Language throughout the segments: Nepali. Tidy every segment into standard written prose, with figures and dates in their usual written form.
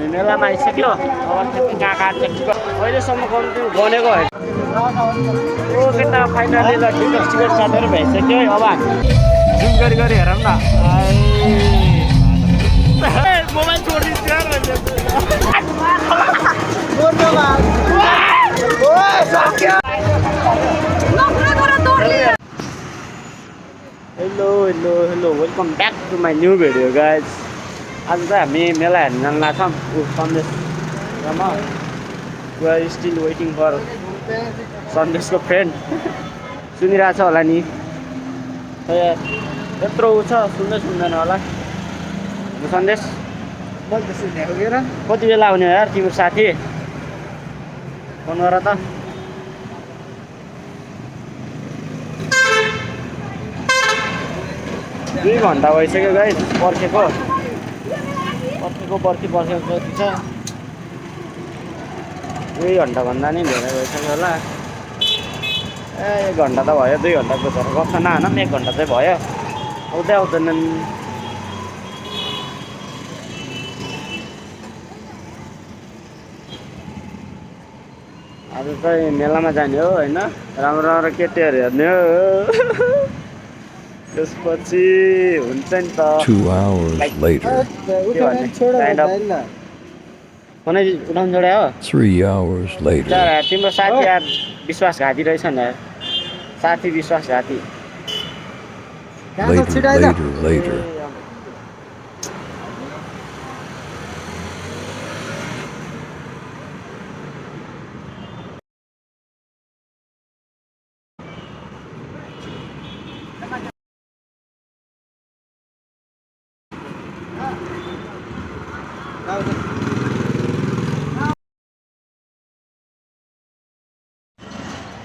हामी मेलामा आइसक्यो अब कहाँ काट्छ अहिलेसम्म गनेको होइन ओ केटा फाइनली ल टिकट काटेर भइसक्यो अब हामी जुम गरी हेरौँ न मोबाइल छोडिदिन्छ hello welcome back to my new video guys आज चाहिँ हामी मेला हेर्न जान लाग्छौँ सन्देशमा we are still waiting for सन्देशको फ्रेन्ड सुनिरहेको छ होला नि यत्रो ऊ छ सुन्दैन होला सन्देश कति बेला आउने हो यार तिम्रो साथी फोन गर त 2 घन्टा भइसक्यो गाइस पर्खेको जति छ 2 घन्टा भन्दा नि धेरै भइसक्यो होला 1 घन्टा त भयो 2 घन्टाको तर गफ नहानौँ 1 घन्टा चाहिँ भयो आउँदैनन् आज चाहिँ मेलामा जाने हो होइन राम्रो केटीहरू हेर्ने हो त्यसपछि हुन्छ नि त 2 hours later फोनै उठाउनु जोड्या हो 3 hours later तिम्रो साथी यार विश्वासघाती रहेछ नि यार साथी विश्वासघाती later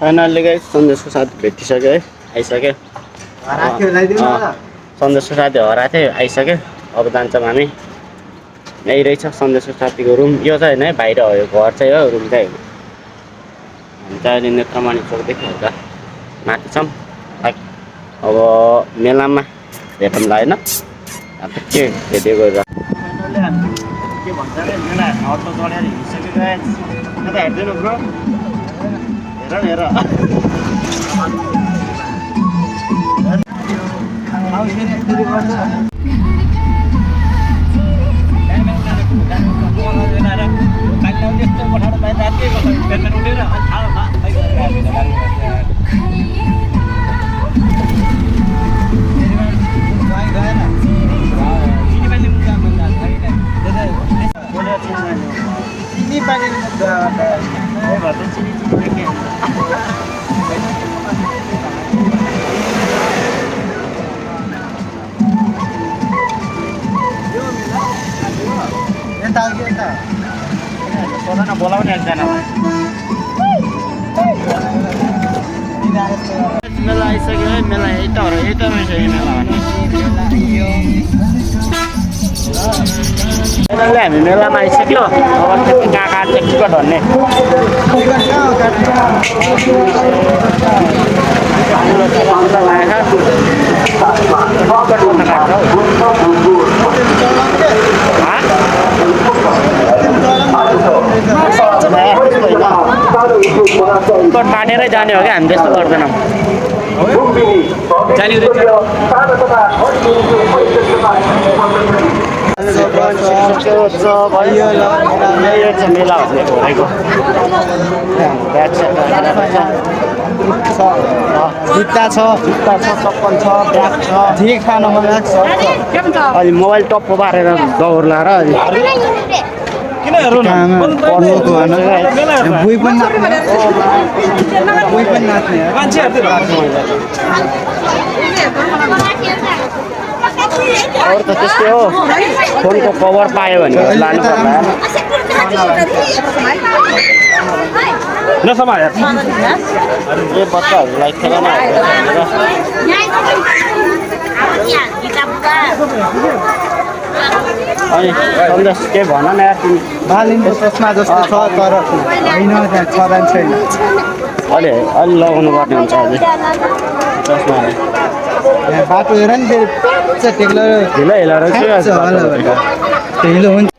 फाइनल्ली गाइस सन्देशको साथ भेटिसक्यो है आइसक्यो सन्देशको साथी हराएको थियो आइसक्यो अब जान्छौँ हामी यही रहेछ सन्देशको साथीको रुम यो चाहिँ होइन है बाहिर हो यो घर चाहिँ हो रुम चाहिँ हो हामी चाहिँ अहिले नेत्रमणि चौकदेखि हल्का माथि छौँ अब मेलामा भेटौँला होइन अब के भेट्यो गरेर के भन्छ अरे मेला अटो चढेर हिँडिसक्यो गाइस अन्त हेर्दैन ब्रो हेर बोलाउने एकजनालाई मेला आइसक्यो है मेला यही त रहेछ यो मेला भन्ने हामी मेलामा आइसक्यो अब कहाँ काट्छ टिकट भन्ने टिकट काटेरै जाने हो क्या हामी त्यस्तो गर्दैनौँ मेला भन्ने घोरेको जुत्ता छ चप्पल छ ब्याग छ जे खान मन लाग्छ अलि मोबाइल टप्प पारेर दौड लाएर किन हेर्नु न बुई पनि नाच्ने अरू त त्यस्तै हो फोनको कभर पायो भने लानु पर्ला नसम्म ए बच्चाहरूलाई खेलाउन अनि सन्देश के भन न यार तिमी बालिनको चस्मा जस्तो छ तर होइन त्यहाँ छँदैन छैन अलि लगाउनु पर्ने हुन्छ अहिले चस्माले बाटो हेर नि फेरि टेक्लो ढिलो ढिलो हुन्छ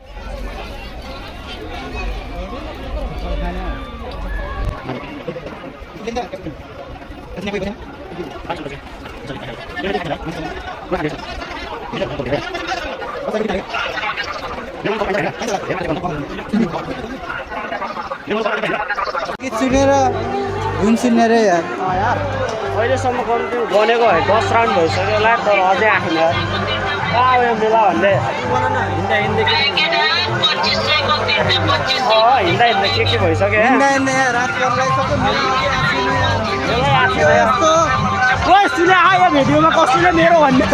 गीत सुनेर धुन सुन्ने रे यार अहिलेसम्म कम्ती बनेको है 10 राउन्ड भइसक्यो होला तर अझै आएन कहाँ हो यो मेला भन्दै हिँड्दा हिँड्दै हिँड्दा के भइसक्यो ओइ सुने आयो भिडियोमा कसैले मेरो भन्ने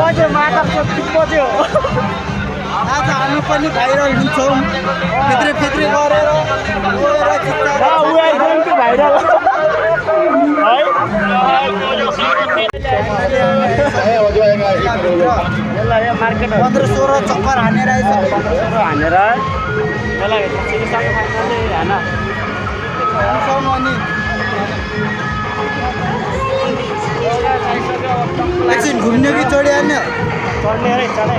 बज्यो माता बज्यो आज हामी पनि भाइरल हुन्छौँ फेत्रे फेत्रे गरेर भाइरल है मार्केट 15-16 चक्कर हानेर हानेर त्यसलाई एकछिन घुम्ने कि चढिहाल्ने चढ्ने रे चढे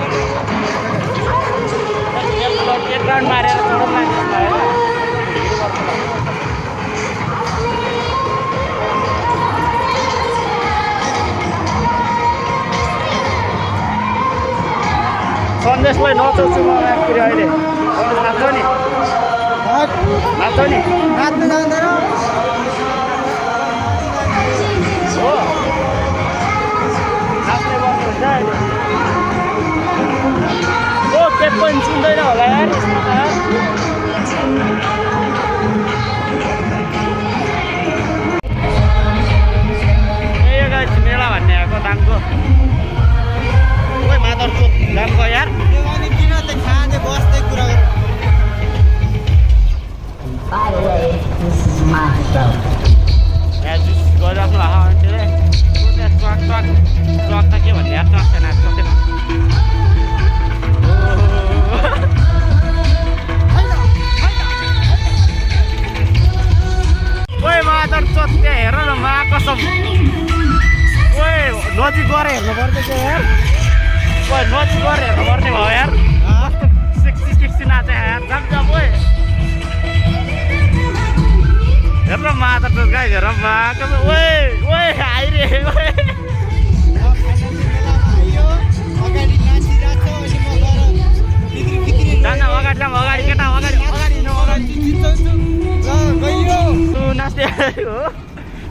एक राउन्ड मारेर चढ्नु सन्देशलाई नचाउँछु म फेरि अहिले नाच्छ नि नाच्नु जान्दैन हो नाच्ने गर्नुहुन्छ अहिले ओ के पनि सुन्दैन होला यार यो गाइस मेला भन्ने आएको दाङको खोइ मादरचोक दाङको यार किन त खाँदै बस्दै कुरा गर्नु यहाँ जुस गरिराख्नु होला मान्छेले ट्रक त के भन्ने यार ट्रक छैन ओइ मादरचोक त्यहाँ हेर न मा कसम ओइ नजिक गएर हेर्नु पर्दैछ यार ओइ नजिक गएर हेर्नु पर्ने भयो यार सिक्सी नाचे यार जब ओइ हेर न मादरचोक गाई हेर मा कसम ओइ आइरे ओइ अगाडि नाचिरहेको छ अनि म गएर जान अगाडि जाम अगाडि केटा अगाडि हिँड्नु अगाडि नाच्दै हो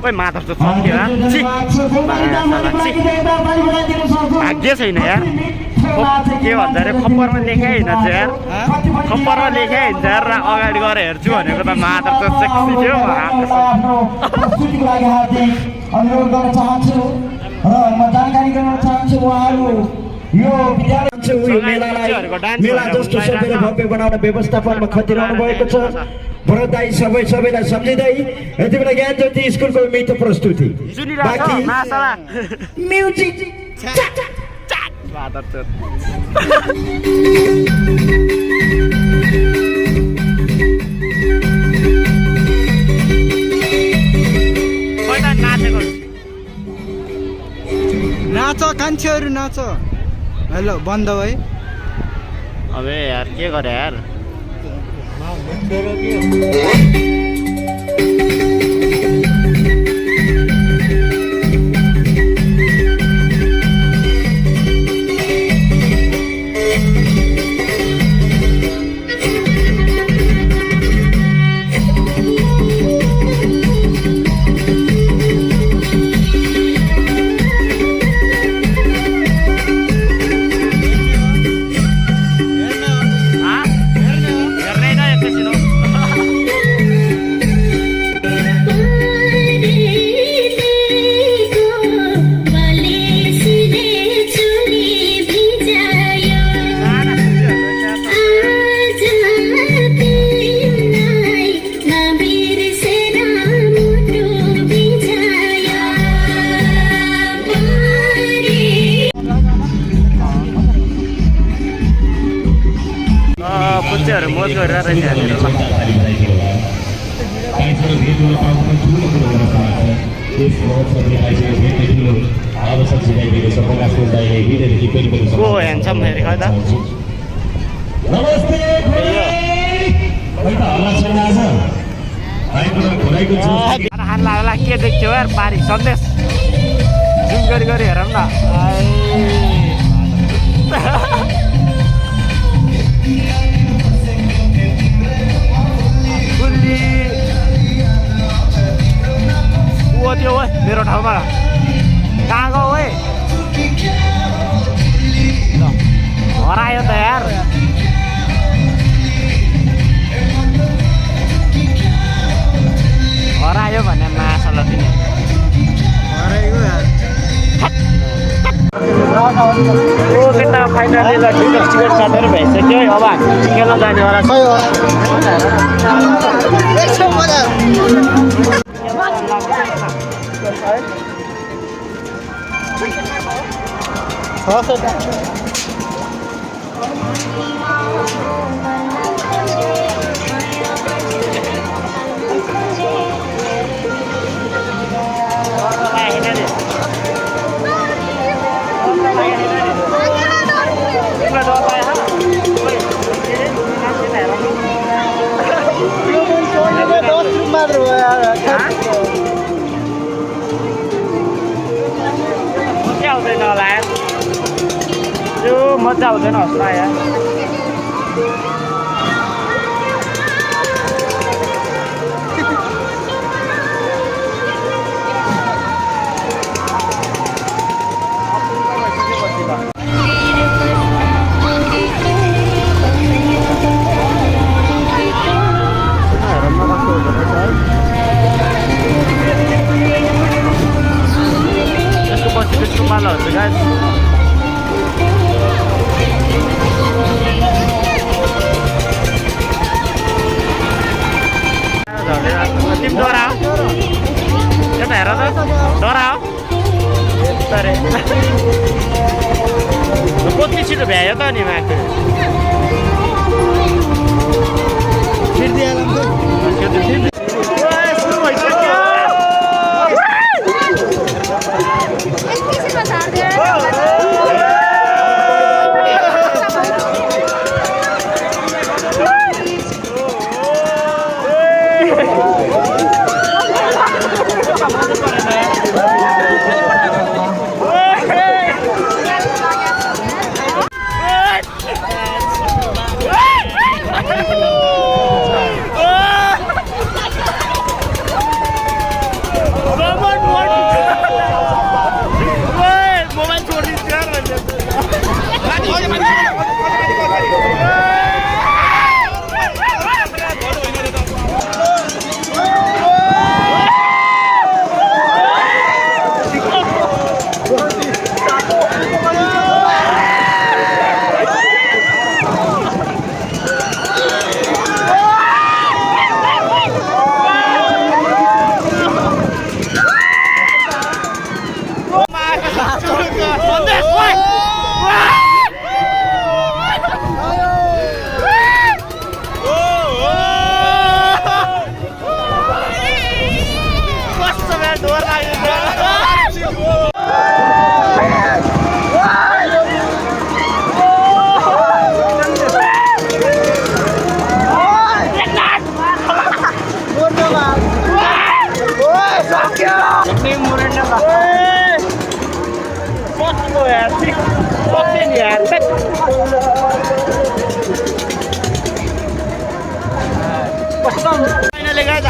ओइ मादरचोक सक्यो यार भाग्य छैन यार के भन्छ अरे खप्परमा लेख्या हिँड्छ यार खप्परमा लेख्या हिँड्छ यार अगाडि गएर हेर्छु भनेको त मादरचोक सेक्सी थियो अनुरोध गर्न चाहन्छु र म जानकारी गराउन चाहन्छु उहाँहरू यो विद्यालय मेला जस्तो सबैलाई भव्य बनाउन व्यवस्थापनमा खटिरहनु भएको छ बधाई सबैलाई सम्झिँदै यति बेला ज्ञान ज्योति स्कुलको मिठो प्रस्तुति बाँकी म्युजिक मादरचोक नाच कान्छेहरू नाच हेलो बन्द भयो अबे यार के गरे यार पुच्चेहरू मोज गरेर रहेछ यहाँनिर को ह्यान्डसम फेरि खै त खाना के देख्थ्यो यार पारी सन्देश जुम गरी हेरौँ न ऊ त्यो मेरो ठाउँमा कहाँ गयो है हरायो त यार हरायो भने मासला तिनी केटा फाइनली ल टिकट काटेर भइसक्यो अब हामी खेल्न जानेवाला मजा हुँदैन होला यार यसको पछि त्यसको माला हुन्छ गाइस तिमी डरा हो यता हेर त डरा हो अरे कति छिटो भ्यायो त नि माथि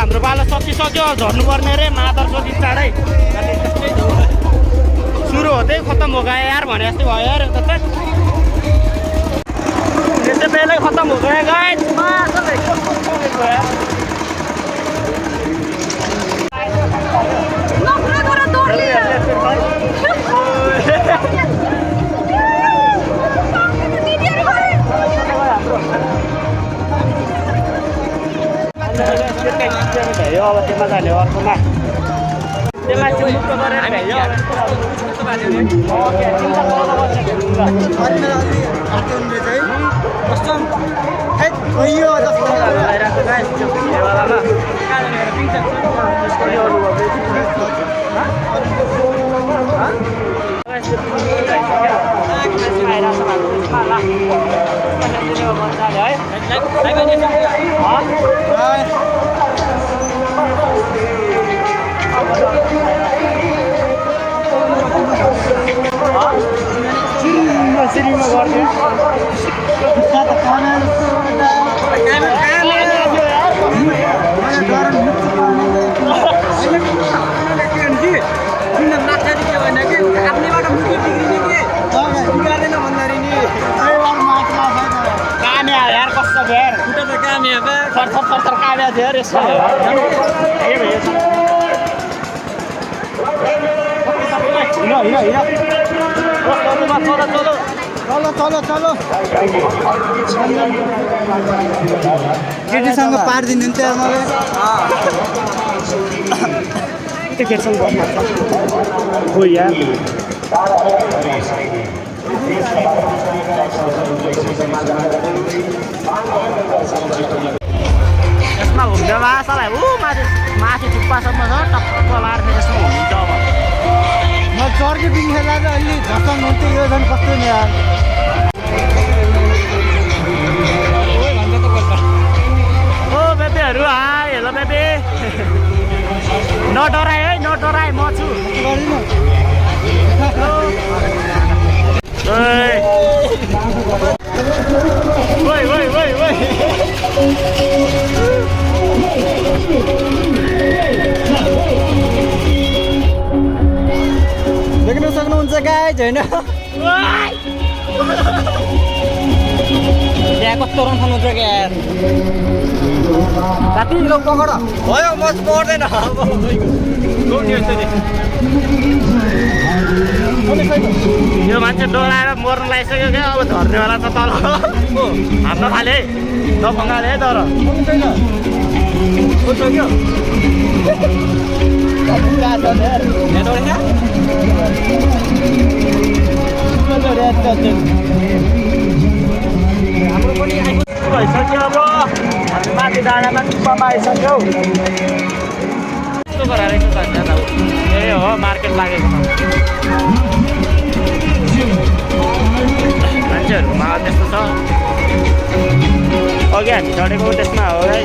हाम्रो पालो सकिसक्यो झर्नुपर्ने रे मादर सकी चाँडै सुरु हुँदै खत्तम हो गयो यार भने जस्तै भयो यार त यसै बेलै खत्तम हो गयो गाइस भयो अब त्यसमा जाने अर्कोमा त्यसमा चाहिँ मुक्क गरेर भयो सिरीमा गर्थ्यो थर काम्या थियो यार यसमा केटीसँग पारिदिनु नि त्यहाँ मलाई त्यो केटीसँग हो यार यसमा घुम्दैमा साला माथि थुक्पासम्म छ टक्क लाएर यसमा घुमिन्छ अब म चर्के पिङ खेला चाहिँ अलि झस्सन हुन्थ्यो यो झन् कस्तो नि यार ओ बेबीहरू हाई हेलो बेबी नडराए है नडराए म छु देख्न सक्नुहुन्छ गाइज होइन त्यहाँ कस्तो रन्साउनुहुन्छ क्या यार साथी लो पकड भयो म पर्दैन यो मान्छे डोलाएर मर्नु लागिसक्यो क्या अब झर्नेवाला त तल हान्न थाले नफङ्गाले है तर भइसक्यो अब हामी माथि डाँडामा टुप्पामा आइसक्यौ कस्तो गराएको छ ए हो मार्केट लागेको मान्छेहरूमा त्यस्तो छ अघि हामी चढेको त्यसमा हो है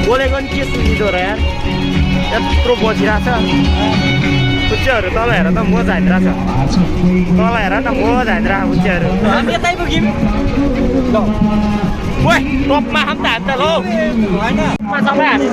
बोलेको नि के सुनिँदो र यार यत्रो बसिरहेको छ कुच्चेहरू तल हेर त म झाँदिरहेको छ तल हेर न म झाँदिरहेको कुच्चेहरू हामी यतै पुग्यौँ ओए टपमा खाम त हामी त लौ होइन सबै हामी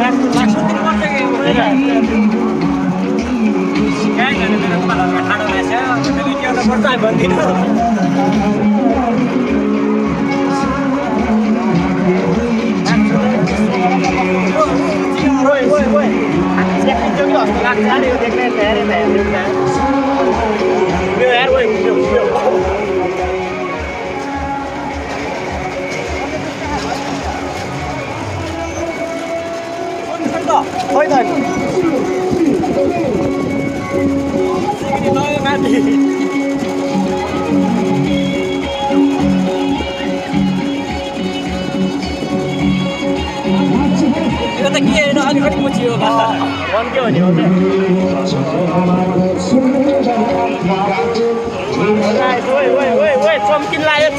चम्किन लायो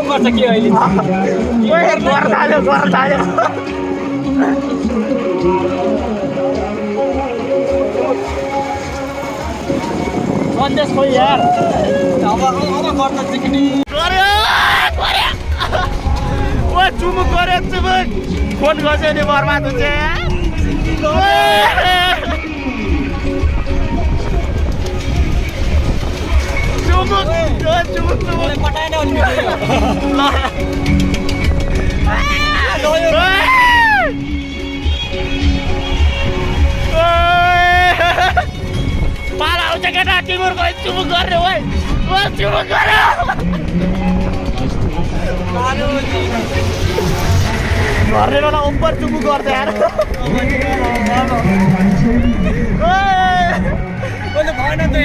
गर्छ के अहिले घर थाल्यो सन्देश खोइ यार अब गर्न सिक्ने ओ चुमुक गऱ्यो चुमुक फोन गर्छ नि बर्बाद हुन्छ चुमुक पठाएन पाला आउँछ केटा टिमुर गयो चुमुक गर्ने ओ चुमुक गर्यो घरले बेला उपर चुमुक गर्छ यार भएन त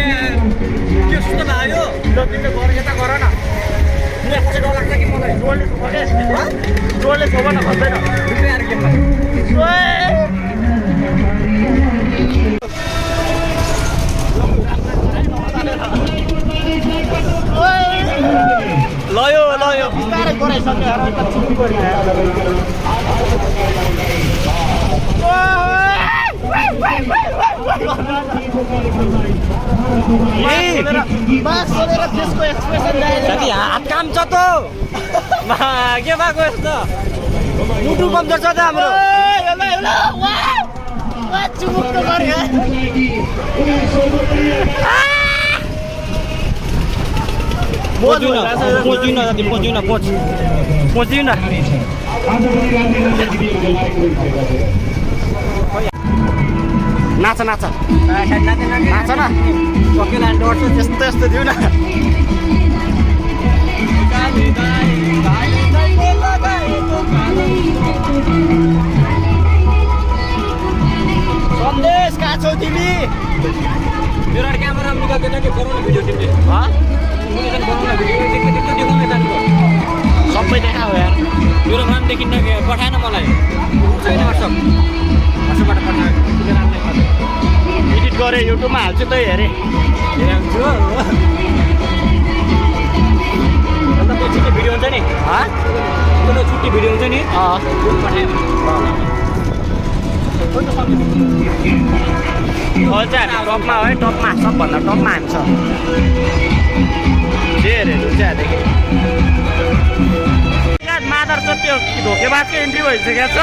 त्यस्तो लाग्यो तिमीले गरेको त गर न डर लाग्छ कि मलाई डोरले छोड्न खोज्दैन लयो लयो बिस्तारै गराइसक्यो हात काम छ त के भएको यस्तो मुटु कमजोर छ त हाम्रो नाच नाच नाच न ककेला डर्छ त्यस्तो यस्तो दिउ न सन्देश कहाँ छौ तिमी मेरो क्यामेरा निकाल्दैन कि गराउन भिडियो तिमीले सबै देखा हो यार मेरो नाम देखिन्न कि पठाएन मलाई छैन व्हाट्सएपबाट पठायो एडिट गरेँ युट्युबमा हाल्छु त हेरेँ हेर्छु अन्त त्यो छुट्टी भिडियो हुन्छ नि त्यो छुट्टी भिडियो हुन्छ नि चाहिँ टपमा है टपमा सबभन्दा टपमा हामी छ हेरेर त्यहाँदेखि मादर छ त्यो धोकेबाजको इन्ट्री भइसकेको छ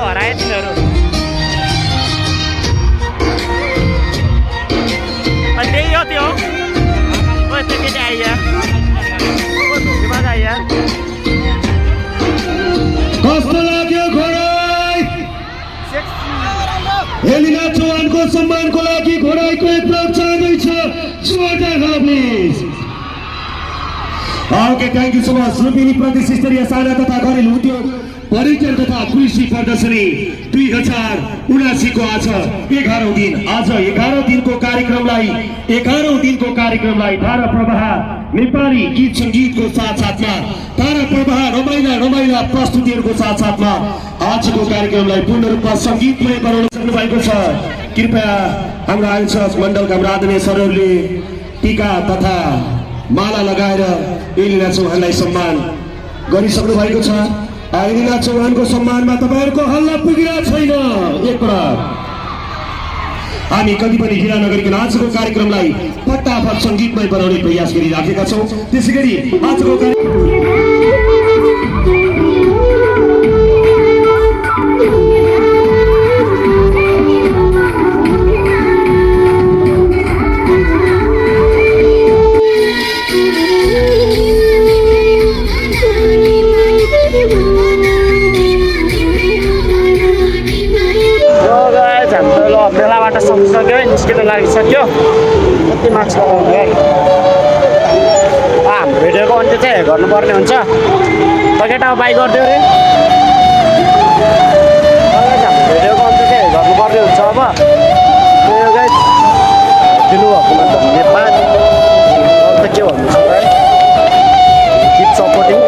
हराए तिनीहरू त्यही हो त्यो त्यो केटी आइया धोकेबाज आइया कस्तो लाग्यो घोडाई हेलिना चौहानको सम्मानको लागि घोडाईको एक प्लग चाहँदैछ please okay thank you so much रुपिनी प्रदेश स्तरीय साना तथा घरेलु उद्योग पर्यटन तथा कृषि प्रदर्शनी 2079 को आज 11औं दिन आज 11औं दिनको कार्यक्रमलाई धारा प्रवाह नेपाली गीत संगीतको साथसाथमा धारा प्रवाह रमाइला प्रस्तुतिहरूको साथसाथमा आजको कार्यक्रमलाई पूर्ण रूपमा संगीतमय बनाउन सक्नु भएको छ कृपया हाम्रो आयोजक मण्डलका आदरणीय सरहरूले टीका तथा माला लगाएर एलिना चौहानलाई सम्मान गरिसक्नु भएको छ एलिना चौहानको सम्मानमा तपाईहरुको हल्ला पुगिरहेको छैन एकपटक हामी कति पनि ढिला नगरिकन आजको कार्यक्रमलाई फटाफट संगीतमय बनाउने प्रयास गरिराखेका छौं त्यसैगरी आजको मेलाबाट सकिसक्यो निस्किन लागिसक्यो कति मार्क्स लगाउनु है हाम्रो भिडियोको अन्त्य चाहिँ गर्नुपर्ने हुन्छ त केटा बाई गरिदियो रे हाम्रो भिडियोको अन्त्य चाहिँ गर्नुपर्ने हुन्छ अब दिनुभएकोमा धन्यवाद त के भन्नु छ है किप सपोर्टिङ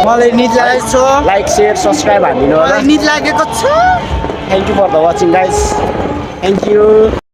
मलाई निद लागेको छ लाइक शेयर सब्स्क्राइब हानिदिनु होला निद लागेको छ Thank you for the watching guys. Thank you.